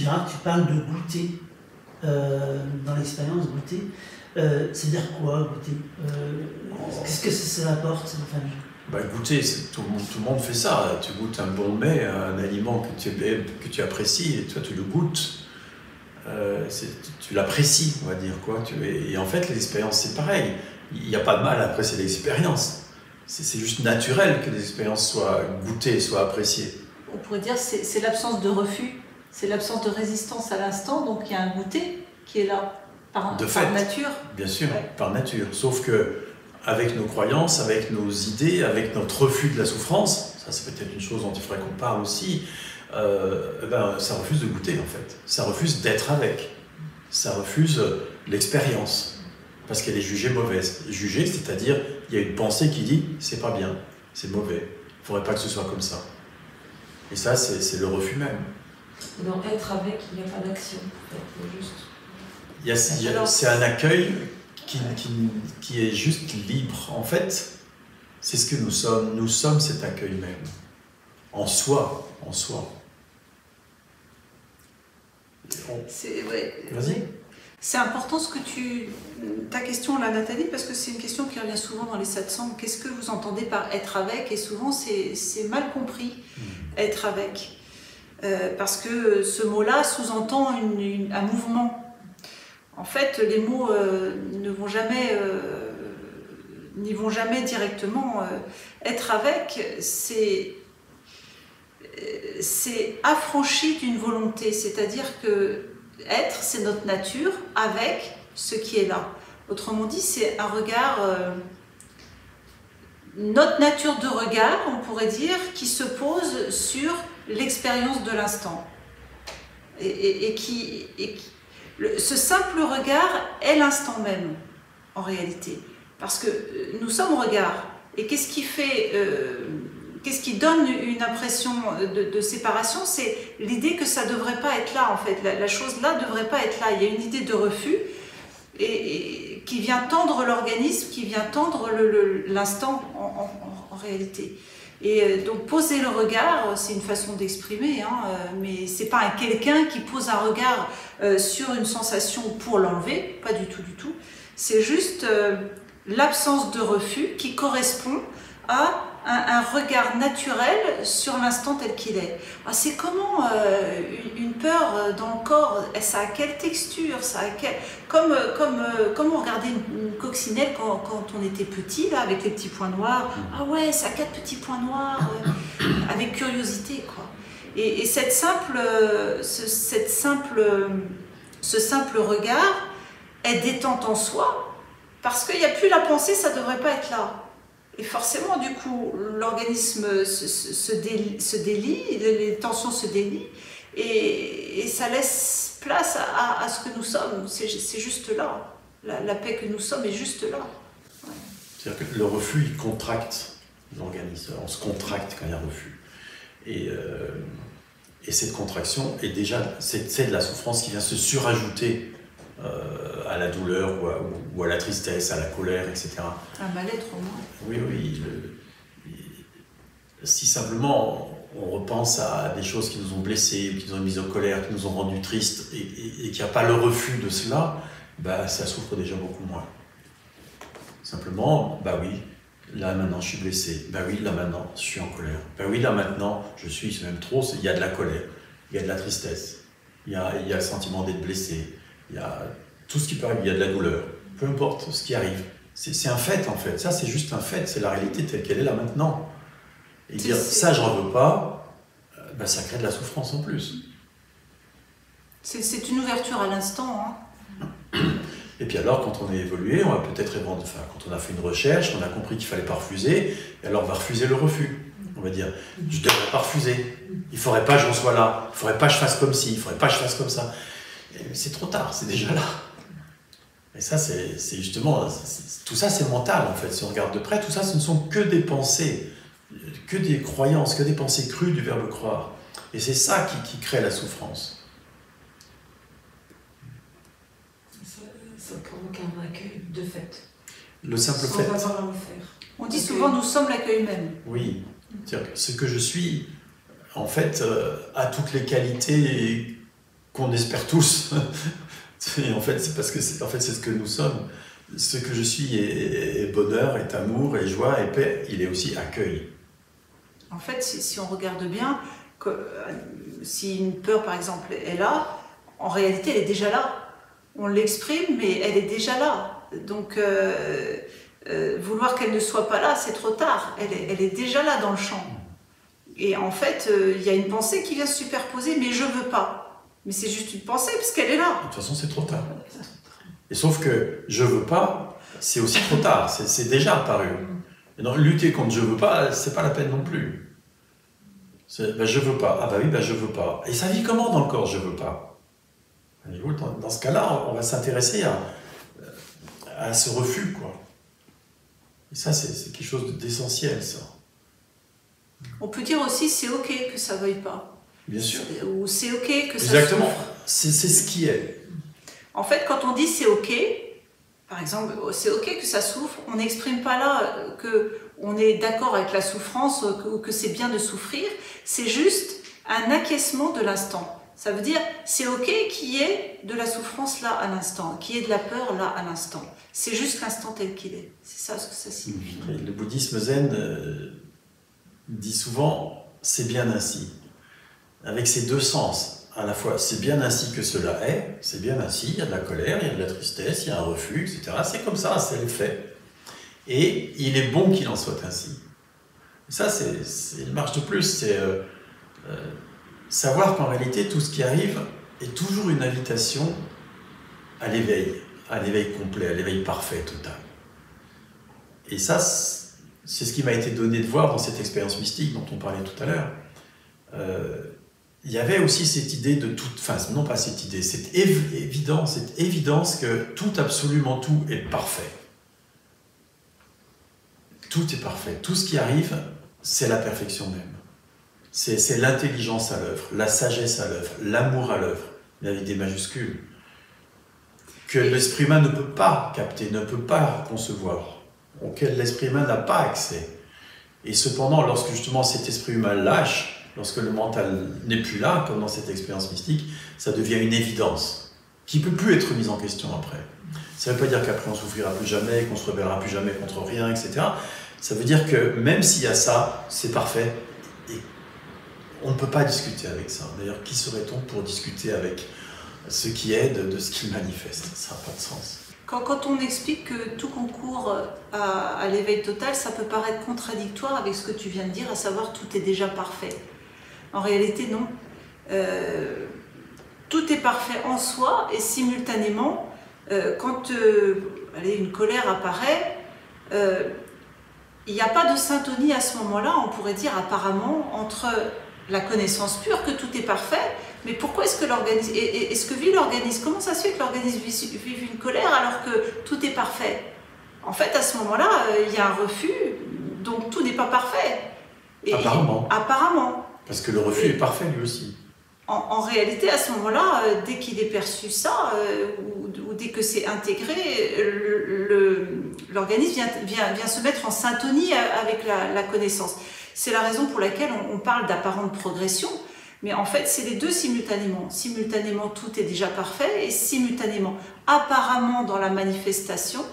Gérard, tu parles de goûter, dans l'expérience, goûter. C'est-à-dire quoi, goûter? Qu'est-ce que ça apporte, enfin, bah, goûter, tout le monde fait ça. Tu goûtes un bon mets, un aliment que tu apprécies, et toi tu le goûtes. Tu l'apprécies, on va dire. Quoi. Et en fait, l'expérience, c'est pareil. Il n'y a pas de mal à apprécier l'expérience. C'est juste naturel que les expériences soient goûtées, soient appréciées. On pourrait dire que c'est l'absence de refus, c'est l'absence de résistance à l'instant, donc il y a un goûter qui est là, par nature. Bien sûr, ouais. Par nature. Sauf que avec nos croyances, avec nos idées, avec notre refus de la souffrance, ça c'est peut-être une chose dont il faudrait qu'on parle aussi, ça refuse de goûter en fait. Ça refuse d'être avec. Ça refuse l'expérience. Parce qu'elle est jugée mauvaise. Jugée, c'est-à-dire, il y a une pensée qui dit « c'est pas bien, c'est mauvais, il ne faudrait pas que ce soit comme ça ». Et ça, c'est le refus même. Dans être avec, il n'y a pas d'action. C'est un accueil qui est juste libre. En fait, c'est ce que nous sommes. Nous sommes cet accueil même. En soi. Vas-y. C'est important ta question là, Nathalie, parce que c'est une question qui revient souvent dans les satsangs. Qu'est-ce que vous entendez par être avec? Et souvent, c'est mal compris, être avec. Parce que ce mot-là sous-entend un mouvement. En fait, les mots n'y vont jamais directement. Être avec, c'est affranchi d'une volonté, c'est-à-dire que être, c'est notre nature avec ce qui est là. Autrement dit, c'est un regard, notre nature de regard, on pourrait dire, qui se pose sur l'expérience de l'instant. Ce simple regard est l'instant même, en réalité. Parce que nous sommes regard. Et qu'est-ce qui fait... Qu'est-ce qui donne une impression de séparation? C'est l'idée que ça ne devrait pas être là, en fait. La chose là ne devrait pas être là. Il y a une idée de refus et qui vient tendre l'organisme, qui vient tendre l'instant en réalité. Et donc poser le regard, c'est une façon d'exprimer, mais ce n'est pas un quelqu'un qui pose un regard sur une sensation pour l'enlever, pas du tout, du tout. C'est juste l'absence de refus qui correspond à un regard naturel sur l'instant tel qu'il est. C'est comment une peur dans le corps, ça a quelle texture, comme on regardait une coccinelle quand on était petit, là, avec les petits points noirs. Ah ouais, ça a 4 petits points noirs, avec curiosité, quoi. Et ce simple regard est détente en soi, parce qu'il n'y a plus la pensée, ça ne devrait pas être là. Et forcément, du coup, l'organisme se délie, les tensions se délient, et ça laisse place à ce que nous sommes. C'est juste là. La paix que nous sommes est juste là. Ouais. C'est-à-dire que le refus, il contracte l'organisme. On se contracte quand il y a refus. Et cette contraction est déjà, c'est de la souffrance qui vient se surajouter à la douleur ou à la tristesse, à la colère, etc. Un mal-être au moins. Oui. Si simplement on repense à des choses qui nous ont blessés, qui nous ont mis en colère, qui nous ont rendus tristes, et qu'il n'y a pas le refus de cela, ça souffre déjà beaucoup moins. Simplement, oui, là maintenant je suis blessé, oui, là maintenant je suis en colère, oui, là maintenant je suis, c'est même trop, il y a de la colère, il y a de la tristesse, il y a le sentiment d'être blessé, il y a tout ce qui peut arriver, il y a de la douleur, peu importe ce qui arrive. C'est un fait en fait, ça c'est juste un fait, c'est la réalité telle qu'elle est là maintenant. Et dire ça j'en veux pas, ça crée de la souffrance en plus. C'est une ouverture à l'instant. Et puis alors quand on est évolué, on va peut-être, quand on a fait une recherche, on a compris qu'il fallait pas refuser, et alors on va refuser le refus. On va dire, je ne devrais pas refuser, il ne faudrait pas que j'en sois là, il ne faudrait pas que je fasse comme ci, il ne faudrait pas que je fasse comme ça. C'est trop tard, c'est déjà là. Et ça, c'est justement, tout ça c'est mental en fait, si on regarde de près, tout ça ce ne sont que des pensées, que des croyances, que des pensées crues du verbe croire. Et c'est ça qui crée la souffrance. Ça provoque un accueil de fait. Le simple fait. On dit souvent nous sommes l'accueil même. Oui, c'est-à-dire que ce que je suis, en fait, a toutes les qualités qu'on espère tous. Et en fait, c'est parce que c'est ce que nous sommes. Ce que je suis est bonheur, est amour, est joie, est paix. Il est aussi accueil. En fait, si on regarde bien, si une peur, par exemple, est là, en réalité, elle est déjà là. On l'exprime, mais elle est déjà là. Donc, vouloir qu'elle ne soit pas là, c'est trop tard. Elle est déjà là dans le champ. Et en fait, il y a une pensée qui vient se superposer, mais je veux pas. Mais c'est juste une pensée, parce qu'elle est là. De toute façon, c'est trop tard. Et sauf que je veux pas, c'est aussi trop tard. C'est déjà apparu. Et donc, lutter contre je veux pas, c'est pas la peine non plus. Je veux pas. Ah bah oui, je veux pas. Et ça vit comment dans le corps, je veux pas? Dans ce cas-là, on va s'intéresser à ce refus, quoi. Et ça, c'est quelque chose d'essentiel, ça. On peut dire aussi c'est ok que ça veuille pas. Bien sûr. Ou c'est ok que ça Exactement. souffre. C'est ce qui est. En fait, quand on dit c'est ok, par exemple, c'est ok que ça souffre, on n'exprime pas là qu'on est d'accord avec la souffrance ou que c'est bien de souffrir, c'est juste un acquiescement de l'instant. Ça veut dire, c'est ok qu'il y ait de la souffrance là à l'instant, qu'il y ait de la peur là à l'instant. C'est juste l'instant tel qu'il est. C'est ça ce que ça signifie. Le bouddhisme zen dit souvent, c'est bien ainsi. Avec ces deux sens, à la fois, c'est bien ainsi que cela est, c'est bien ainsi, il y a de la colère, il y a de la tristesse, il y a un refus, etc. C'est comme ça, c'est le fait. Et il est bon qu'il en soit ainsi. Et ça, c'est une marche de plus, c'est savoir qu'en réalité, tout ce qui arrive est toujours une invitation à l'éveil complet, à l'éveil parfait, total. Et ça, c'est ce qui m'a été donné de voir dans cette expérience mystique dont on parlait tout à l'heure. Il y avait aussi cette idée de toute... Enfin, non pas cette idée, cette évidence que tout, absolument tout, est parfait. Tout est parfait. Tout ce qui arrive, c'est la perfection même. C'est l'intelligence à l'œuvre, la sagesse à l'œuvre, l'amour à l'œuvre, mais avec des majuscules, que l'esprit humain ne peut pas capter, ne peut pas concevoir, auquel l'esprit humain n'a pas accès. Et cependant, lorsque justement cet esprit humain lâche, lorsque le mental n'est plus là, comme dans cette expérience mystique, ça devient une évidence, qui ne peut plus être mise en question après. Ça ne veut pas dire qu'après on ne souffrira plus jamais, qu'on ne se rebellera plus jamais contre rien, etc. Ça veut dire que même s'il y a ça, c'est parfait. Et on ne peut pas discuter avec ça. D'ailleurs, qui serait-on pour discuter avec ce qui est de ce qu'il manifeste? Ça n'a pas de sens. Quand on explique que tout concourt à l'éveil total, ça peut paraître contradictoire avec ce que tu viens de dire, à savoir tout est déjà parfait. En réalité, non. Tout est parfait en soi et simultanément, quand une colère apparaît, il n'y a pas de syntonie à ce moment-là, on pourrait dire apparemment, entre la connaissance pure que tout est parfait, mais pourquoi est-ce que l'organisme, est-ce que vit l'organisme, comment ça se fait que l'organisme vive une colère alors que tout est parfait? En fait, à ce moment-là, il y a un refus, donc tout n'est pas parfait. Apparemment. Parce que le refus est parfait lui aussi. En réalité, à ce moment-là, dès qu'il est perçu ça, ou dès que c'est intégré, l'organisme vient se mettre en syntonie avec la connaissance. C'est la raison pour laquelle on parle d'apparente progression, mais en fait, c'est les deux simultanément. Simultanément, tout est déjà parfait, et simultanément, apparemment, dans la manifestation,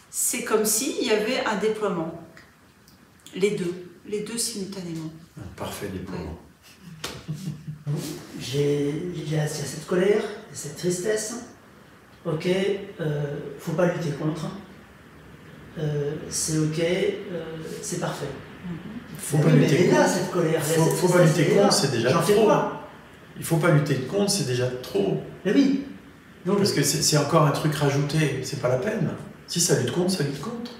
c'est comme s'il y avait un déploiement. Les deux simultanément. Un parfait déploiement. Ouais. Il y a cette colère, cette tristesse. Ok, faut pas lutter contre. C'est ok, c'est parfait. Faut pas lutter mais contre. là, cette colère. Faut pas lutter contre, c'est déjà J'en fais trop. quoi? Il faut pas lutter contre, c'est déjà trop. Mais oui. Donc, Parce que c'est encore un truc rajouté, c'est pas la peine. Si ça lutte contre, ça lutte contre.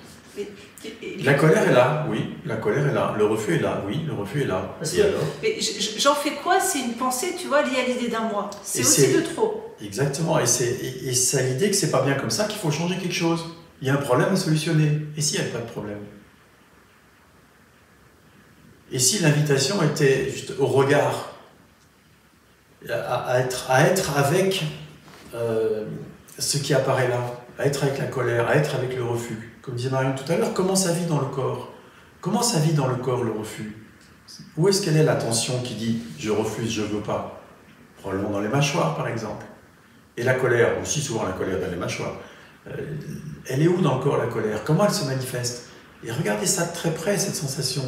La colère est là, oui, la colère est là. Le refus est là, oui, le refus est là. Et alors? Mais j'en fais quoi? C'est une pensée, tu vois, liée à l'idée d'un moi. C'est aussi de trop. Exactement, et c'est l'idée que c'est pas bien comme ça, qu'il faut changer quelque chose. Il y a un problème à solutionner. Et s'il n'y avait pas de problème? Et si l'invitation était juste au regard, à être avec ce qui apparaît là, à être avec la colère, à être avec le refus. Comme disait Marion tout à l'heure, comment ça vit dans le corps? Comment ça vit dans le corps, le refus? Où est-ce qu'elle est la tension qui dit « je refuse, je veux pas » Probablement dans les mâchoires, par exemple. Et la colère, aussi souvent la colère dans les mâchoires. Elle est où dans le corps, la colère? Comment elle se manifeste? Et regardez ça de très près, cette sensation.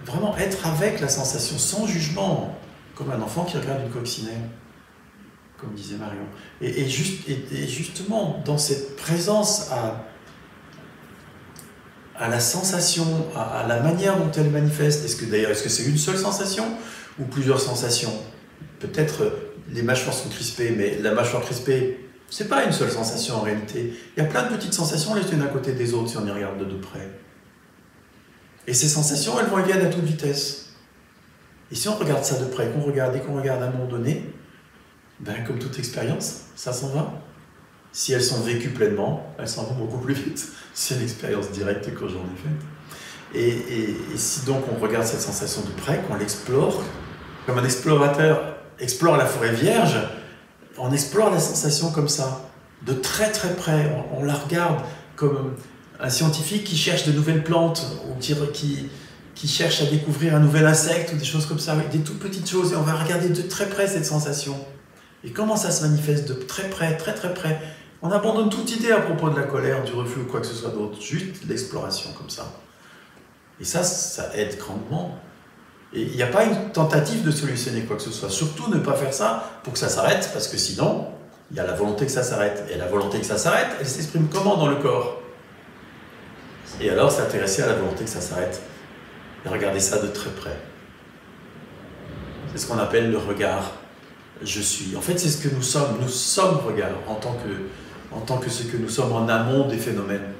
Vraiment être avec la sensation, sans jugement, comme un enfant qui regarde une coccinelle, comme disait Marion. Et justement, dans cette présence à la sensation, à la manière dont elle manifeste, est-ce que c'est une seule sensation ou plusieurs sensations? Peut-être les mâchoires sont crispées, mais la mâchoire crispée, c'est pas une seule sensation en réalité. Il y a plein de petites sensations les unes à côté des autres si on y regarde de près. Et ces sensations, elles vont et viennent à toute vitesse. Et si on regarde ça de près, qu'on regarde à un moment donné, ben, comme toute expérience, ça s'en va. Si elles sont vécues pleinement, elles s'en vont beaucoup plus vite. C'est une expérience directe que j'en ai faite. Et si donc on regarde cette sensation de près, qu'on l'explore, comme un explorateur explore la forêt vierge, on explore la sensation comme ça, de très très près. On la regarde comme un scientifique qui cherche de nouvelles plantes, ou qui cherche à découvrir un nouvel insecte, ou des choses comme ça, des toutes petites choses, et on va regarder de très près cette sensation. Et comment ça se manifeste de très près, très très près. On abandonne toute idée à propos de la colère, du refus ou quoi que ce soit d'autre, juste l'exploration comme ça. Et ça aide grandement. Et il n'y a pas une tentative de solutionner quoi que ce soit. Surtout ne pas faire ça pour que ça s'arrête, parce que sinon, il y a la volonté que ça s'arrête. Et la volonté que ça s'arrête, elle s'exprime comment dans le corps? Et alors s'intéresser à la volonté que ça s'arrête. Et regarder ça de très près. C'est ce qu'on appelle le regard. Je suis. En fait, c'est ce que nous sommes. Nous sommes regard en tant que ce que nous sommes en amont des phénomènes.